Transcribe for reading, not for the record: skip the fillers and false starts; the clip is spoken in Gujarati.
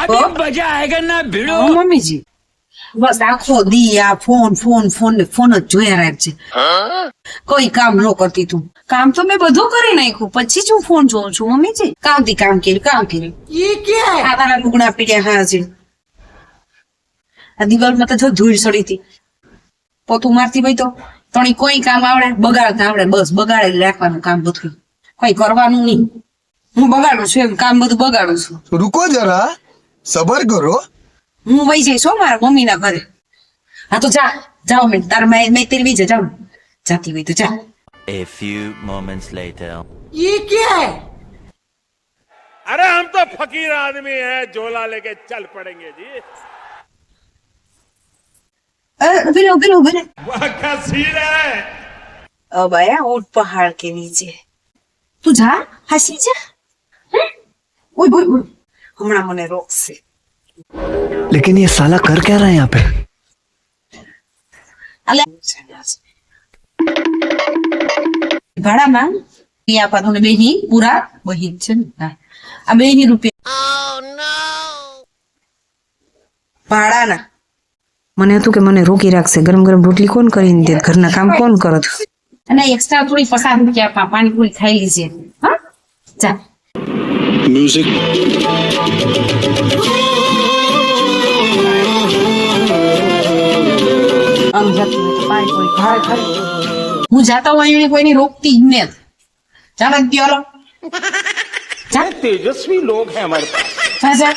મજા આયેગા ના ભીડો. મમ્મીજી બસ આખો દી આ ફોન ફોન ફોન ને ફોન જ જોયા રાખજે. કોઈ કામ ન કરતી તું. કામ તો મેં બધું કરી નાખ્યું, પછી જ હું ફોન જોઉં છું મમ્મીજી. કામથી કામ કર્યું. આ તારા લુગડા પીડ્યા હા છે. આ દિવાલમાં તો જો ધૂળ સડી હતી. પોતું મારતી હોય તો તણી કોઈ કામ આવડે બગાડતા આવડે, બસ બગાડે રાખવાનું કામ બધું, કોઈ કરવાનું નહીં. હું બગાડું છું એમ કામ બધું બગાડું છું. रुको जरा सबर करो. હું વહી જઈશ હો મારા મમ્મી ના ઘરે. હા તો જાઓ મેં તાર મેં તેરવી છે, જાઓ જાતી હોય તો જા. A few moments later. अरे हम तो फकीर आदमी हैं, झोला लेके चल पड़ेंगे जी. उबे रहे. वाह क्या सीन है. अब आया ऊंट पहाड़ के नीचे. તું જા હસી જા. ઓય ઓય ઓય હમણાં મને રોકશે. लेकिन ये साला कर क्या रहा है यहाँ पे? ભાડામાં એ આપા તમને બેની પૂરા બહી છે ને. આ બેની રૂપિયા ભાડાના. મને હતું કે મને રોકી રાખશે. ગરમ ગરમ રોટલી કોણ કરીને દે, ઘરના કામ કોણ કરત. અને એક્સ્ટ્રા થોડી 50 રૂપિયા પાણીપુરી ખાઈ લીજે. હા જા. म्यूजिक આમ જતી હોય તો પાણીપુરી ઘરે ખાઈ. હું જાતા હોય એને કોઈની રોકતી જ ને. ચાલો ગયો જા. तेजस्वी लोग हैं हमारे पास. જા